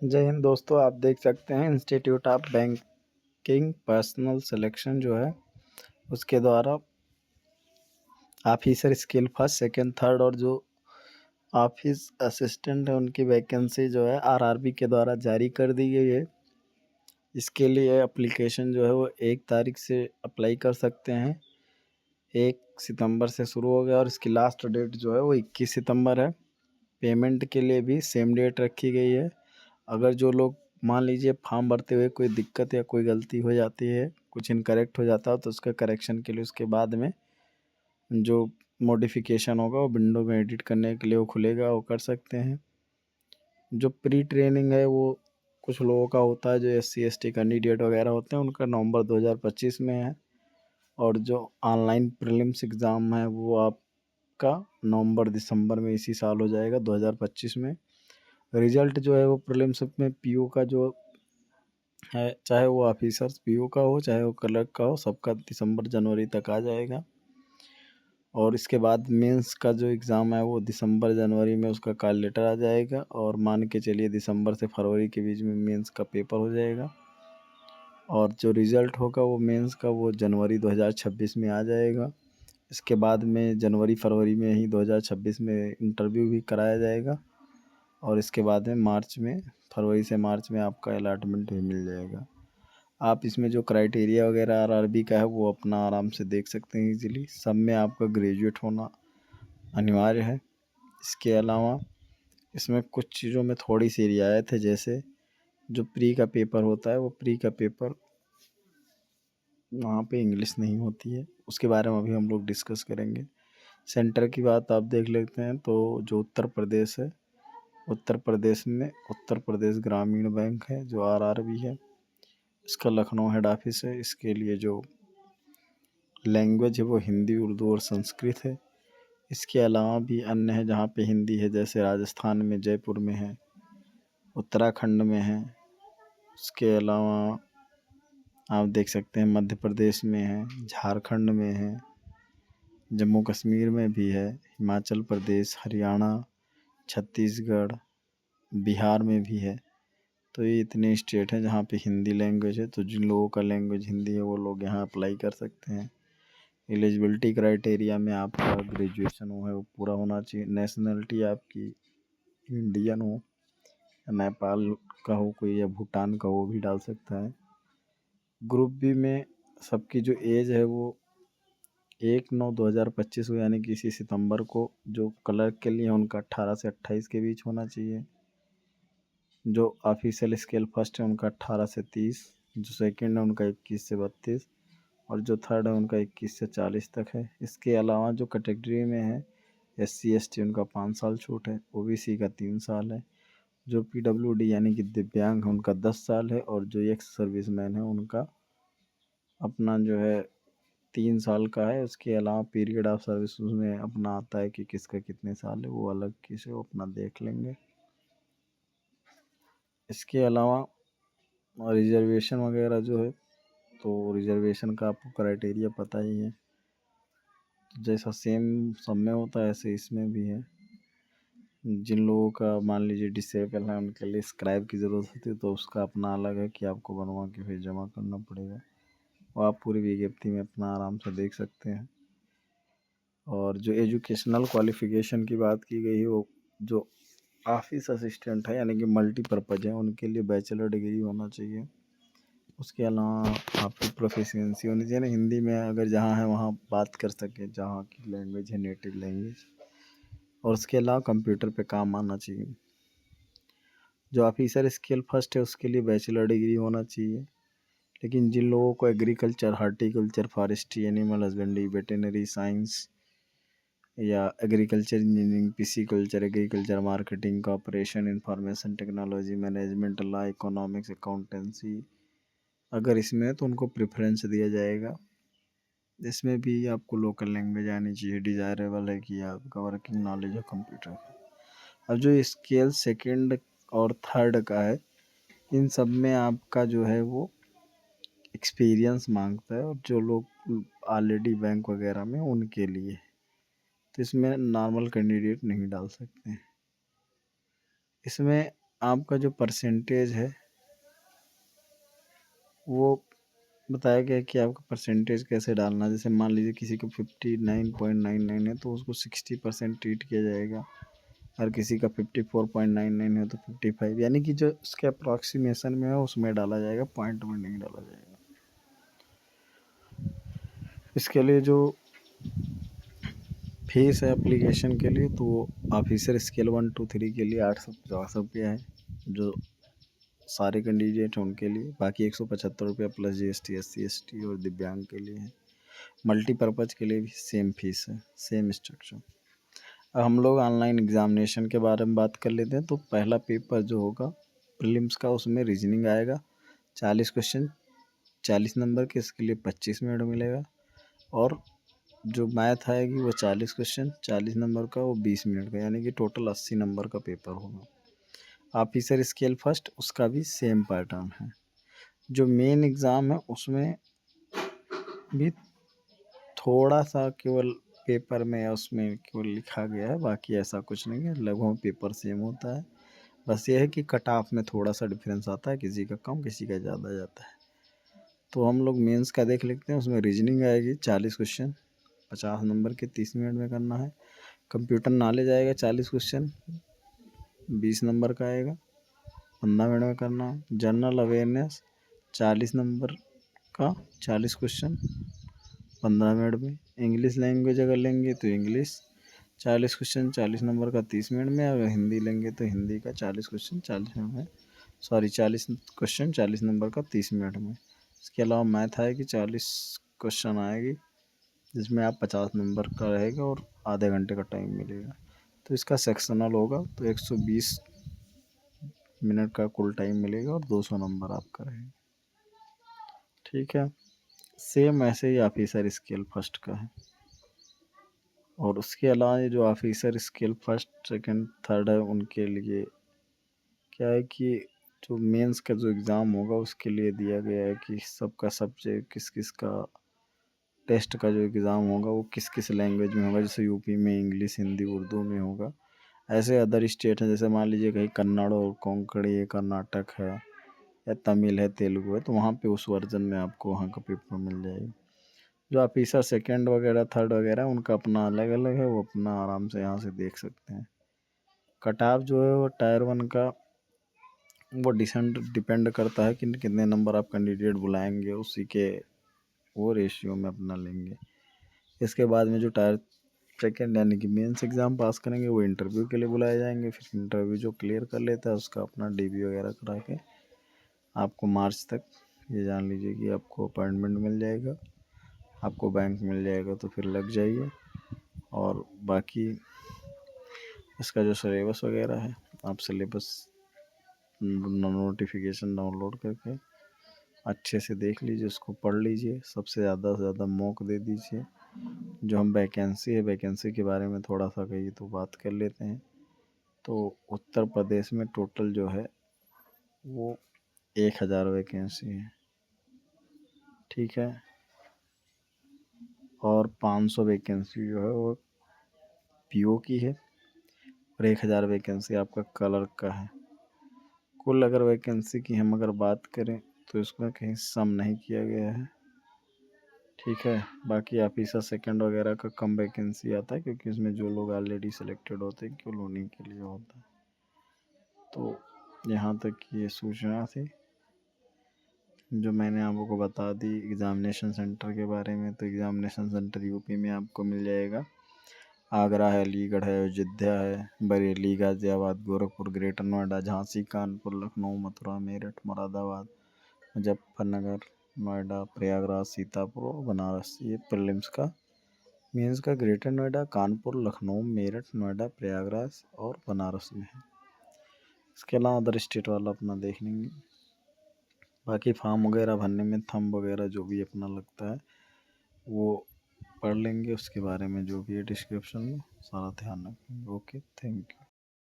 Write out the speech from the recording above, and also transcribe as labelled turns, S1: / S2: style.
S1: जय हिंद दोस्तों, आप देख सकते हैं institute of banking personal selection जो है उसके द्वारा officer skill first second third और जो ऑफिस असिस्टेंट है उनकी वैकेंसी जो है आरआरबी के द्वारा जारी कर दी गई है। इसके लिए एप्लीकेशन जो है वो 1 तारीख से अप्लाई कर सकते हैं। 1 सितंबर से शुरू हो गया और इसकी लास्ट डेट जो है वो 21 सितंबर है। पेमेंट के लिए भी सेम डेट रखी गई है। अगर जो लोग मान लीजिए फॉर्म भरते हुए कोई दिक्कत या कोई गलती हो जाती है, कुछ इनकरेक्ट हो जाता है तो उसका करेक्शन के लिए उसके बाद में जो मॉडिफिकेशन होगा वो विंडो में एडिट करने के लिए वो खुलेगा, वो कर सकते हैं। जो प्री ट्रेनिंग है वो कुछ लोगों का होता है, जो SC ST कैंडिडेट वगैरह होते हैं उनका नवंबर 2025 में है। और जो ऑनलाइन प्रीलिम्स एग्ज़ाम है वो आपका नवंबर दिसंबर में इसी साल हो जाएगा 2025 में। रिजल्ट जो है वो प्रीलिम्स में पीओ का जो है, चाहे वो ऑफिसर्स पीओ का हो चाहे वो क्लर्क का हो, सबका दिसंबर जनवरी तक आ जाएगा। और इसके बाद मेंस का जो एग्ज़ाम है वो दिसंबर जनवरी में उसका कॉल लेटर आ जाएगा और मान के चलिए दिसंबर से फरवरी के बीच में मेंस का पेपर हो जाएगा। और जो रिज़ल्ट होगा वो मेंस का वो जनवरी 2026 में आ जाएगा। इसके बाद में जनवरी फरवरी में ही 2026 में इंटरव्यू भी कराया जाएगा और इसके बाद में मार्च में, फरवरी से मार्च में आपका अलॉटमेंट भी मिल जाएगा। आप इसमें जो क्राइटेरिया वगैरह आरआरबी का है वो अपना आराम से देख सकते हैं इजीली। सब में आपका ग्रेजुएट होना अनिवार्य है। इसके अलावा इसमें कुछ चीज़ों में थोड़ी सी रियायत है, जैसे जो प्री का पेपर होता है वो प्री का पेपर वहाँ पे इंग्लिश नहीं होती है, उसके बारे में अभी हम लोग डिस्कस करेंगे। सेंटर की बात आप देख लेते हैं तो जो उत्तर प्रदेश है, उत्तर प्रदेश में उत्तर प्रदेश ग्रामीण बैंक है जो आरआरबी है, इसका लखनऊ हेड ऑफिस है। इसके लिए जो लैंग्वेज है वो हिंदी, उर्दू और संस्कृत है। इसके अलावा भी अन्य है जहाँ पे हिंदी है, जैसे राजस्थान में जयपुर में है, उत्तराखंड में है। उसके अलावा आप देख सकते हैं मध्य प्रदेश में है, झारखंड में है, जम्मू कश्मीर में भी है, हिमाचल प्रदेश, हरियाणा, छत्तीसगढ़, बिहार में भी है। तो ये इतने स्टेट हैं जहाँ पे हिंदी लैंग्वेज है। तो जिन लोगों का लैंग्वेज हिंदी है वो लोग यहाँ अप्लाई कर सकते हैं। एलिजिबिलिटी क्राइटेरिया में आपका ग्रेजुएशन हो है वो पूरा होना चाहिए। नेशनलिटी आपकी इंडियन हो, नेपाल का हो कोई या भूटान का, वो भी डाल सकता है। ग्रुप बी में सबकी जो एज है वो 1/9/2025 को यानी कि इसी सितंबर को जो क्लर्क के लिए उनका 18 से 28 के बीच होना चाहिए। जो ऑफिशियल स्केल फर्स्ट है उनका 18 से 30, जो सेकंड है उनका 21 से 32 और जो थर्ड है उनका 21 से 40 तक है। इसके अलावा जो कैटेगरी में है SC ST उनका 5 साल छूट है, OBC का 3 साल है, जो PWD यानी कि दिव्यांग है उनका 10 साल है और जो एक्स सर्विसमैन है उनका अपना जो है 3 साल का है। उसके अलावा पीरियड ऑफ सर्विस उसमें अपना आता है कि किसका कितने साल है, वो अलग किसे वो अपना देख लेंगे। इसके अलावा रिजर्वेशन वगैरह जो है, तो रिजर्वेशन का आपको क्राइटेरिया पता ही है, जैसा सेम सब में होता है ऐसे इसमें भी है। जिन लोगों का मान लीजिए डिसेबल है उनके लिए स्क्राइब की ज़रूरत होती है, तो उसका अपना अलग है कि आपको बनवा के फिर जमा करना पड़ेगा। वो आप पूरी विज्ञप्ति में अपना आराम से देख सकते हैं। और जो एजुकेशनल क्वालिफ़िकेशन की बात की गई है वो जो ऑफिस असिस्टेंट है यानी कि मल्टीपर्पज़ है उनके लिए बैचलर डिग्री होना चाहिए। उसके अलावा आपकी प्रोफिशिएंसी होनी चाहिए ना हिंदी में, अगर जहाँ है वहाँ बात कर सके, जहाँ की लैंग्वेज है नेटिव लैंग्वेज। और उसके अलावा कंप्यूटर पे काम आना चाहिए। जो ऑफिसर स्केल फर्स्ट है उसके लिए बैचलर डिग्री होना चाहिए। लेकिन जिन लोगों को agriculture, horticulture, forestry, animal husbandry, veterinary science या agriculture engineering, pisciculture, agriculture marketing, cooperation, information technology, management, law, economics, accountancy, अगर इसमें है तो उनको प्रेफरेंस दिया जाएगा। इसमें भी आपको लोकल लैंग्वेज आनी चाहिए। डिज़ायरेबल है कि आपका वर्किंग नॉलेज हो कंप्यूटर का। अब जो स्केल सेकंड और थर्ड का है, इन सब में आपका जो है वो एक्सपीरियंस मांगता है, और जो लोग ऑलरेडी बैंक वगैरह में उनके लिए, तो इसमें नॉर्मल कैंडिडेट नहीं डाल सकते हैं। इसमें आपका जो परसेंटेज है वो बताया गया है कि आपका परसेंटेज कैसे डालना है। जैसे मान लीजिए किसी को 59.99 है तो उसको 60% ट्रीट किया जाएगा, और किसी का 54.99 है तो 55, यानी कि जो उसके अप्रॉक्सीमेशन में है उसमें डाला जाएगा, पॉइंट में नहीं डाला जाएगा। इसके लिए जो फीस है एप्लीकेशन के लिए, तो वो ऑफिसर स्केल 1 2 3 के लिए 850 रुपया है, जो सारे कैंडिडेट हैं उनके लिए। बाकी 175 रुपया प्लस GST SC ST और दिव्यांग के लिए है। मल्टीपर्पज़ के लिए भी सेम फीस है, सेम स्ट्रक्चर। अब हम लोग ऑनलाइन एग्ज़ामिनेशन के बारे में बात कर लेते हैं। तो पहला पेपर जो होगा प्रीलिम्स का, उसमें रीजनिंग आएगा 40 क्वेश्चन, 40 नंबर के, इसके लिए 25 मिनट मिलेगा। और जो मैथ आएगी वो 40 क्वेश्चन 40 नंबर का, वो 20 मिनट का, यानी कि टोटल 80 नंबर का पेपर होगा। ऑफिसर स्केल फर्स्ट, उसका भी सेम पैटर्न है। जो मेन एग्ज़ाम है उसमें भी थोड़ा सा केवल पेपर में या उसमें केवल लिखा गया है, बाकी ऐसा कुछ नहीं है, लगभग पेपर सेम होता है। बस ये है कि कट ऑफ में थोड़ा सा डिफरेंस आता है, किसी का कम किसी का ज़्यादा जाता है। तो हम लोग मेंस का देख लेते हैं। उसमें रीजनिंग आएगी 40 क्वेश्चन 50 नंबर के, 30 मिनट में करना है। कंप्यूटर नॉलेज आएगा 40 क्वेश्चन 20 नंबर का आएगा, 15 मिनट में करना है। जनरल अवेयरनेस 40 नंबर का, 40 क्वेश्चन 15 मिनट में। इंग्लिश लैंग्वेज अगर लेंगे तो इंग्लिश 40 क्वेश्चन 40 नंबर का 30 मिनट में। अगर हिंदी लेंगे तो हिंदी का 40 क्वेश्चन 40 मिनट में, 40 क्वेश्चन 40 नंबर का 30 मिनट में। इसके अलावा मैथ आएगी 40 क्वेश्चन आएगी, जिसमें आप 50 नंबर का रहेगा और आधे घंटे का टाइम मिलेगा। तो इसका सेक्शनल होगा तो 120 मिनट का कुल टाइम मिलेगा और 200 नंबर आपका रहेगा। ठीक है, सेम ऐसे ही ऑफिसर स्केल फर्स्ट का है। और उसके अलावा ये जो officer scale first second third है उनके लिए क्या है कि जो मेंस का जो एग्ज़ाम होगा उसके लिए दिया गया है कि सबका सब्जेक्ट किस किस का, टेस्ट का जो एग्ज़ाम होगा वो किस किस लैंग्वेज में होगा। जैसे यूपी में इंग्लिश हिंदी उर्दू में होगा, ऐसे अदर स्टेट हैं, जैसे मान लीजिए कहीं कन्नड़ और कोंकणी है, कर्नाटक है, या तमिल है, तेलुगु है, तो वहाँ पे उस वर्जन में आपको वहाँ का पेपर मिल जाएगा। जो ऑफिसर सेकंड वगैरह थर्ड वगैरह उनका अपना अलग अलग है, वो अपना आराम से यहाँ से देख सकते हैं। कट ऑफ जो है वो टायर 1 का वो डिपेंड करता है कि कितने नंबर आप कैंडिडेट बुलाएंगे, उसी के वो रेशियो में अपना लेंगे। इसके बाद में जो टायर सेकेंड यानी कि मेंस एग्ज़ाम पास करेंगे वो इंटरव्यू के लिए बुलाए जाएंगे। फिर इंटरव्यू जो क्लियर कर लेता है उसका अपना DB वगैरह करा के आपको मार्च तक ये जान लीजिए कि आपको अपॉइंटमेंट मिल जाएगा, आपको बैंक मिल जाएगा, तो फिर लग जाइए। और बाकी इसका जो सिलेबस वगैरह है, आप सिलेबस नोटिफिकेशन डाउनलोड करके अच्छे से देख लीजिए, उसको पढ़ लीजिए, सबसे ज़्यादा से ज़्यादा मॉक दे दीजिए। जो हम वैकेंसी के बारे में थोड़ा सा कही तो बात कर लेते हैं। तो उत्तर प्रदेश में टोटल जो है वो 1000 वैकेंसी है, ठीक है। और 500 वैकेंसी जो है वो PO की है, और 1000 वैकेंसी आपका क्लर्क का है। कुल अगर वैकेंसी की हम अगर बात करें तो इसमें कहीं सम नहीं किया गया है, ठीक है। बाकी ऑफिसर सेकंड वगैरह का कम वैकेंसी आता है, क्योंकि इसमें जो लोग ऑलरेडी सिलेक्टेड होते हैं केवल उन्हीं के लिए होता है। तो यहाँ तक की ये सूचना थी जो मैंने आपको बता दी एग्ज़ामिनेशन सेंटर के बारे में। तो एग्ज़ामिनेशन सेंटर यूपी में आपको मिल जाएगा। आगरा है, अलीगढ़ है, अयोध्या है, बरेली, गाज़ियाबाद, गोरखपुर, ग्रेटर नोएडा, झांसी, कानपुर, लखनऊ, मथुरा, मेरठ, मुरादाबाद, मुजफ्फरनगर, नोएडा, प्रयागराज, सीतापुर और बनारस। ये प्रीलिम्स का, मेंस का ग्रेटर नोएडा, कानपुर, लखनऊ, मेरठ, नोएडा, प्रयागराज और बनारस में है। इसके अलावा अदर स्टेट वाला अपना देख लेंगे। बाकी फॉर्म वगैरह भरने में थंब वगैरह जो भी अपना लगता है वो पढ़ लेंगे, उसके बारे में जो भी है डिस्क्रिप्शन में सारा ध्यान रखेंगे। Okay, thank you.